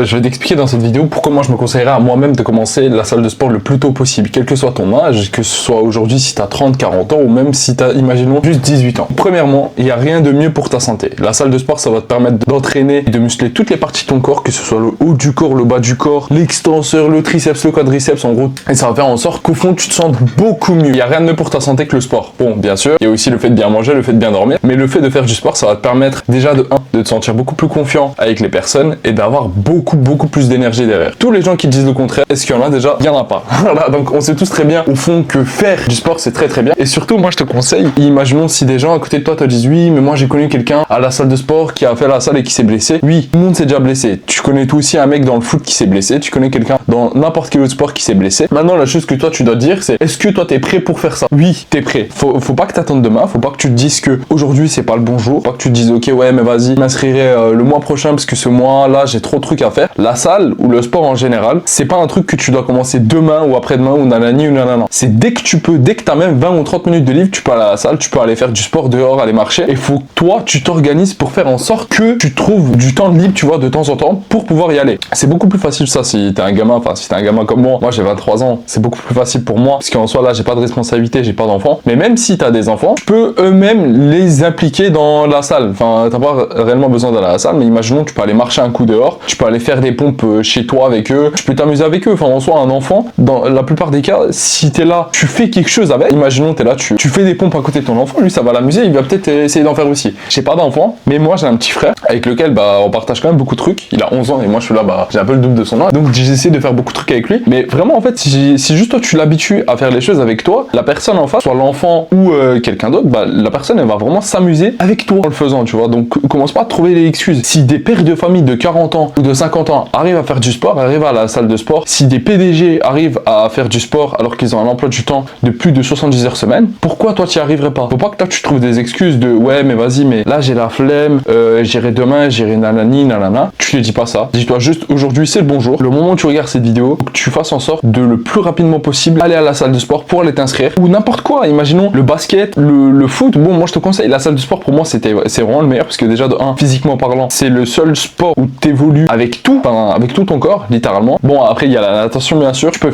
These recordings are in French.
Je vais t'expliquer dans cette vidéo pourquoi moi je me conseillerais à moi-même de commencer la salle de sport le plus tôt possible, quel que soit ton âge, que ce soit aujourd'hui si tu as 30, 40 ans ou même si tu as, imaginons, juste 18 ans. Premièrement, il n'y a rien de mieux pour ta santé. La salle de sport, ça va te permettre d'entraîner et de muscler toutes les parties de ton corps, que ce soit le haut du corps, le bas du corps, l'extenseur, le triceps, le quadriceps, en gros. Et ça va faire en sorte qu'au fond, tu te sentes beaucoup mieux. Il n'y a rien de mieux pour ta santé que le sport. Bon, bien sûr, il y a aussi le fait de bien manger, le fait de bien dormir, mais le fait de faire du sport, ça va te permettre déjà de te sentir beaucoup plus confiant avec les personnes et d'avoir beaucoup plus d'énergie derrière. Tous les gens qui disent le contraire, est-ce qu'il y en a déjà? Il n'y en a pas. Voilà, donc on sait tous très bien au fond que faire du sport c'est très bien. Et surtout, moi je te conseille, imaginons si des gens à côté de toi te disent oui, mais moi j'ai connu quelqu'un à la salle de sport qui a fait la salle et qui s'est blessé. Oui, tout le monde s'est déjà blessé. Tu connais toi aussi un mec dans le foot qui s'est blessé, tu connais quelqu'un dans n'importe quel autre sport qui s'est blessé. Maintenant, la chose que toi tu dois dire, c'est est-ce que toi t'es prêt pour faire ça? Oui, t'es prêt. Faut pas que t'attendes demain, faut pas que tu te dises que aujourd'hui c'est pas le bon jour, faut pas que tu te dises ok ouais mais vas-y, je m'inscrirai le mois prochain parce que ce mois là j'ai trop de trucs à faire. La salle ou le sport en général, c'est pas un truc que tu dois commencer demain ou après-demain ou nanani ou nanana. C'est dès que tu peux, dès que t'as même 20 ou 30 minutes de libre, tu peux aller à la salle, tu peux aller faire du sport dehors, aller marcher. Et faut que toi, tu t'organises pour faire en sorte que tu trouves du temps libre, tu vois, de temps en temps pour pouvoir y aller. C'est beaucoup plus facile ça si t'es un gamin, enfin si t'es un gamin comme moi j'ai 23 ans, c'est beaucoup plus facile pour moi parce qu'en soi là j'ai pas de responsabilité, j'ai pas d'enfants. Mais même si t'as des enfants, tu peux eux-mêmes les impliquer dans la salle. Enfin, t'as pas réellement besoin d'aller à la salle, mais imaginons tu peux aller marcher un coup dehors, tu peux aller faire des pompes chez toi avec eux, tu peux t'amuser avec eux. Enfin, en soi, un enfant, dans la plupart des cas, si t'es là, tu fais quelque chose avec. Imaginons t'es là, tu fais des pompes à côté de ton enfant, lui ça va l'amuser, il va peut-être essayer d'en faire aussi. J'ai pas d'enfant, mais moi j'ai un petit frère avec lequel on partage quand même beaucoup de trucs. Il a 11 ans et moi je suis là, j'ai un peu le double de son âge, donc j'essaie de faire beaucoup de trucs avec lui. Mais vraiment en fait, si juste toi tu l'habitues à faire les choses avec toi, la personne en face, soit l'enfant ou quelqu'un d'autre, la personne elle va vraiment s'amuser avec toi en le faisant, tu vois. Donc commence pas à trouver des excuses. Si des pères de famille de 40 ans ou de 50 ans arrivent à faire du sport, arrivent à la salle de sport, si des PDG arrivent à faire du sport alors qu'ils ont un emploi du temps de plus de 70 heures semaine, pourquoi toi tu y arriverais pas? Faut pas que toi tu trouves des excuses de ouais mais vas-y mais là j'ai la flemme, j'irai demain, j'irai nanani nanana. Tu te dis pas ça. Dis-toi juste aujourd'hui c'est le bon jour. Le moment où tu regardes cette vidéo, faut que tu fasses en sorte de le plus rapidement possible aller à la salle de sport pour aller t'inscrire ou n'importe quoi. Imaginons le basket, le foot. Bon moi je te conseille la salle de sport, pour moi c'est vraiment le meilleur parce que déjà de 1 physiquement parlant c'est le seul sport où t'évolues avec tout, enfin avec tout ton corps littéralement. Bon après il y a la natation bien sûr, tu peux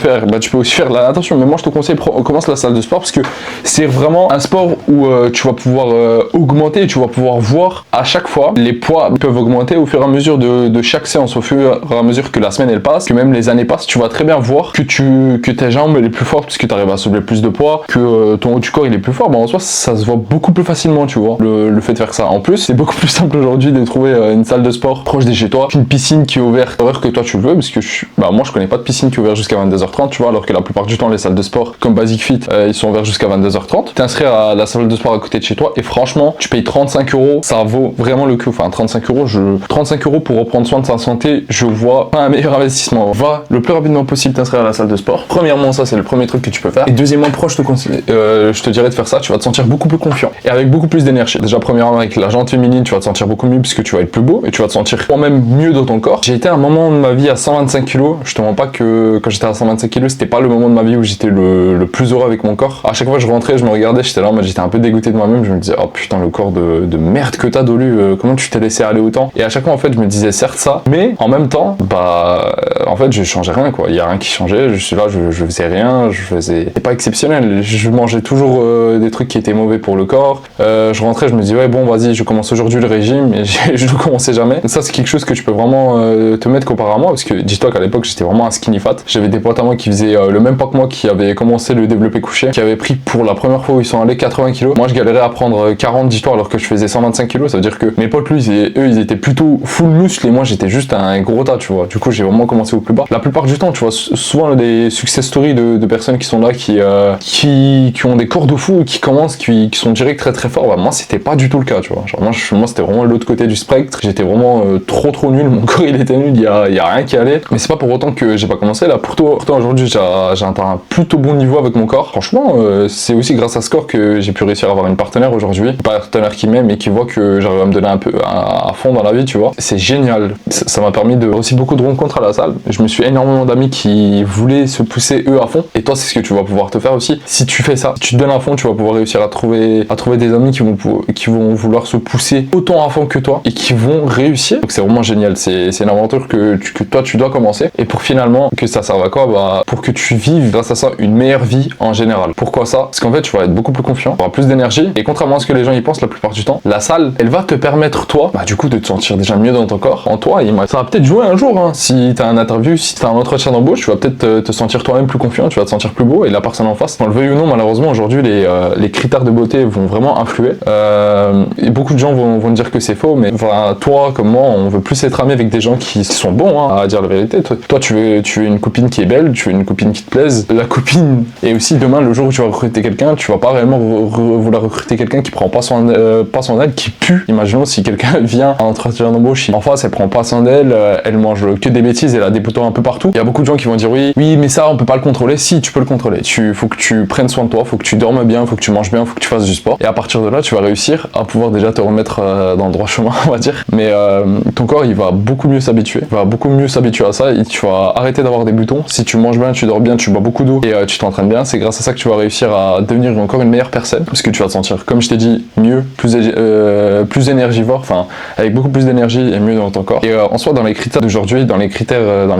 aussi faire la natation, mais moi je te conseille commence la salle de sport parce que c'est vraiment un sport où tu vas pouvoir augmenter et tu vas pouvoir voir à chaque fois les poids peuvent augmenter au fur et à mesure de chaque séance, au fur et à mesure que la semaine elle passe, que même les années passent, tu vas très bien voir que tes jambes elle est plus forte parce que tu arrives à soulever plus de poids, que ton haut du corps il est plus fort. En soi ça se voit beaucoup plus facilement, tu vois, le fait de faire ça. En plus c'est beaucoup plus simple aujourd'hui de trouver une salle de sport proche de chez toi, une piscine qui est ouverte à l'heure que toi tu le veux, parce que moi je connais pas de piscine qui est ouverte jusqu'à 22h30, tu vois, alors que la plupart du temps les salles de sport comme Basic Fit ils sont ouverts jusqu'à 22h30. T'inscris à la salle de sport à côté de chez toi et franchement tu payes 35 €, ça vaut vraiment le coup. Enfin 35 € pour reprendre soin de sa santé, je vois pas un meilleur investissement. Va le plus rapidement possible t'inscrire à la salle de sport. Premièrement ça c'est le premier truc que tu peux faire, et deuxièmement je te dirais de faire ça, tu vas te sentir beaucoup plus confiant et avec beaucoup plus d'énergie. Déjà premièrement avec la jante féminine tu vas te sentir beaucoup mieux puisque tu vas être plus beau et tu vas te sentir quand même mieux dans ton corps. J'ai été à un moment de ma vie à 125 kg, je te mens pas que quand j'étais à 125 kg c'était pas le moment de ma vie où j'étais le plus heureux avec mon corps. À chaque fois je rentrais, je me regardais, j'étais là, j'étais un peu dégoûté de moi-même, je me disais oh putain le corps de merde que t'as Dolu, comment tu t'es laissé aller autant. Et à chaque fois en fait je me disais certes ça, mais en même temps en fait je changeais rien quoi, il y a rien qui changeait, je suis là, je faisais rien, c'était pas exceptionnel, je mangeais toujours des trucs qui étaient mauvais pour le corps. Je rentrais, je me dis ouais bon vas-y je commence aujourd'hui le régime et je ne commençais jamais. Donc ça c'est quelque chose que tu peux vraiment te mettre comparé à moi, parce que dis-toi qu'à l'époque j'étais vraiment un skinny fat. J'avais des potes à moi qui faisaient le même pas que moi, qui avaient commencé le développé couché, qui avaient pris pour la première fois où ils sont allés 80 kg. Moi je galérais à prendre 40 dis-toi alors que je faisais 125 kg, ça veut dire que mes potes lui eux ils étaient plutôt full muscle et moi j'étais juste un gros tas, tu vois. Du coup j'ai vraiment commencé au plus bas. La plupart du temps tu vois souvent des success stories de personnes qui sont là qui ont des corps de fou et qui commencent, qui sont direct très forts. Moi c'était pas du tout le cas, tu vois. Genre moi c'était vraiment l'autre côté du spectre, j'étais vraiment trop nul, mon corps il était nul, il y a rien qui allait, mais c'est pas pour autant que j'ai pas commencé là. Pourtant aujourd'hui j'ai atteint un plutôt bon niveau avec mon corps. Franchement c'est aussi grâce à ce corps que j'ai pu réussir à avoir une partenaire aujourd'hui, une partenaire qui m'aime et qui voit que j'arrive à me donner un peu à fond dans la vie, tu vois. C'est génial, ça m'a permis de aussi beaucoup de rencontres à la salle. Je me suis énormément d'amis qui voulaient se pousser eux à fond, et toi c'est ce que tu vas pouvoir te faire aussi. Si tu fais ça, tu te donnes à fond, tu vas pouvoir réussir à trouver des amis qui vont vouloir se pousser autant à fond que toi et qui vont réussir. Donc c'est vraiment génial, c'est énorme. aventure que toi tu dois commencer, et pour finalement que ça serve à quoi? Bah, pour que tu vives grâce à ça une meilleure vie en général. Pourquoi ça? Parce qu'en fait tu vas être beaucoup plus confiant, tu auras plus d'énergie, et contrairement à ce que les gens y pensent la plupart du temps, la salle elle va te permettre toi, bah du coup de te sentir déjà mieux dans ton corps, en toi, et ça va peut-être jouer un jour, hein. Si t'as un interview, si t'as un entretien d'embauche, tu vas peut-être te sentir toi-même plus confiant, tu vas te sentir plus beau, et la personne en face, qu'on le veuille ou non, malheureusement aujourd'hui les critères de beauté vont vraiment influer, et beaucoup de gens vont dire que c'est faux, mais enfin, toi comme moi on veut plus être amis avec des gens qui sont bons, hein, à dire la vérité. Toi tu veux une copine qui est belle, tu veux une copine qui te plaise, la copine, et aussi demain le jour où tu vas recruter quelqu'un, tu vas pas réellement vouloir recruter quelqu'un qui prend pas soin d'elle, qui pue. Imaginons si quelqu'un vient à un entretien d'embauche, en face elle prend pas soin d'elle, elle mange que des bêtises, elle a des boutons un peu partout. Il y a beaucoup de gens qui vont dire oui mais ça on peut pas le contrôler. Si, tu peux le contrôler, faut que tu prennes soin de toi, faut que tu dormes bien, faut que tu manges bien, faut que tu fasses du sport, et à partir de là tu vas réussir à pouvoir déjà te remettre dans le droit chemin, on va dire. Mais ton corps il va beaucoup mieux s'habituer, à ça, et tu vas arrêter d'avoir des boutons. Si tu manges bien, tu dors bien, tu bois beaucoup d'eau, et tu t'entraînes bien, c'est grâce à ça que tu vas réussir à devenir encore une meilleure personne, parce que tu vas te sentir, comme je t'ai dit, mieux, plus énergivore, enfin avec beaucoup plus d'énergie et mieux dans ton corps. Et en soi, dans les critères d'aujourd'hui, dans les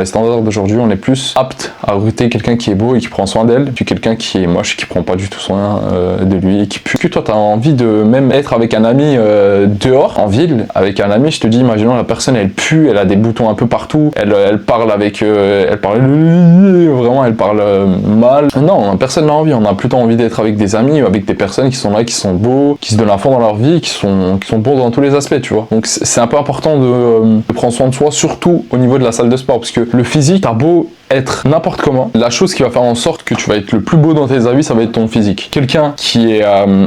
standards d'aujourd'hui, on est plus apte à recruter quelqu'un qui est beau et qui prend soin d'elle, que quelqu'un qui est moche, qui prend pas du tout soin de lui et qui pue. Que toi t'as envie de même être avec un ami dehors, en ville, avec un ami, je te dis, imaginons la personne elle pue, elle a des boutons un peu partout, elle parle avec, elle parle mal. Non, personne n'a envie, on a plutôt envie d'être avec des amis ou avec des personnes qui sont là, qui sont beaux, qui se donnent à fond dans leur vie, qui sont bons dans tous les aspects, tu vois. Donc c'est un peu important de prendre soin de soi, surtout au niveau de la salle de sport, parce que le physique, t'as beau être n'importe comment, la chose qui va faire en sorte que tu vas être le plus beau dans tes avis, ça va être ton physique. Quelqu'un qui est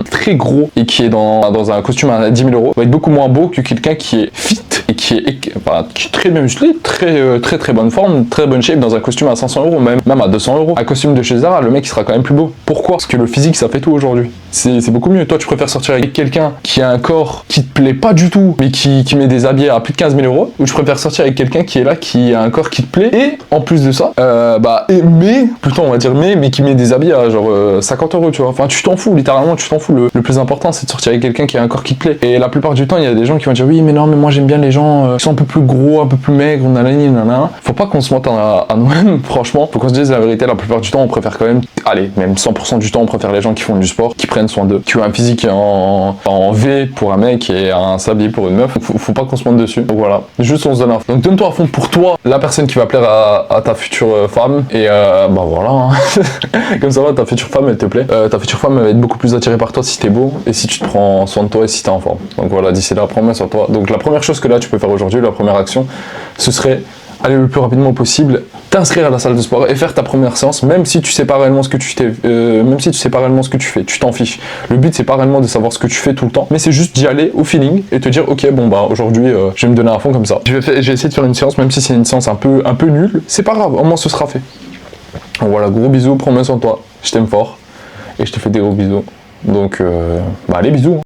très gros et qui est dans un costume à 10 000 euros va être beaucoup moins beau que quelqu'un qui est fit et qui est très bien musclé, très bonne forme, très bonne shape dans un costume à 500 euros, même à 200 euros. Un costume de chez Zara, le mec il sera quand même plus beau. Pourquoi? Parce que le physique ça fait tout aujourd'hui. C'est beaucoup mieux. Toi tu préfères sortir avec quelqu'un qui a un corps qui te plaît pas du tout, mais qui met des habits à plus de 15 000 euros, ou tu préfères sortir avec quelqu'un qui est là, qui a un corps qui te plaît, et en plus de ça, mais qui met des habits à genre 50 euros, tu vois. Enfin, tu t'en fous, littéralement, tu t'en fous. Le plus important, c'est de sortir avec quelqu'un qui a un corps qui te plaît. Et la plupart du temps, il y a des gens qui vont dire oui, mais non, mais moi j'aime bien les gens qui sont un peu plus gros, un peu plus maigres, nanana. Faut pas qu'on se mente à nous-mêmes, franchement. Faut qu'on se dise la vérité, la plupart du temps, on préfère quand même, allez, même 100% du temps, on préfère les gens qui font du sport, qui prennent soin d'eux, qui ont un physique en V pour un mec et un sablier pour une meuf. Faut pas qu'on se monte dessus. Donc voilà, juste on se donne à fond. Donc donne-toi à fond pour toi, la personne qui va plaire à ta future femme, et bah voilà, hein. Comme ça va, ta future femme elle te plaît, ta future femme elle va être beaucoup plus attirée par toi si t'es beau et si tu te prends soin de toi et si t'es en forme. Donc voilà, d'ici là, prends bien sur toi. Donc la première chose que là tu peux faire aujourd'hui, la première action, ce serait aller le plus rapidement possible, t'inscrire à la salle de sport et faire ta première séance, même si tu sais pas réellement ce que tu fais, tu t'en fiches. Le but c'est pas réellement de savoir ce que tu fais tout le temps, mais c'est juste d'y aller au feeling et te dire ok bon bah aujourd'hui je vais me donner à fond comme ça. J'ai essayé de faire une séance, même si c'est une séance un peu nulle, c'est pas grave, au moins ce sera fait. Donc voilà, gros bisous, prends bien soin de toi, je t'aime fort et je te fais des gros bisous. Donc allez, bisous.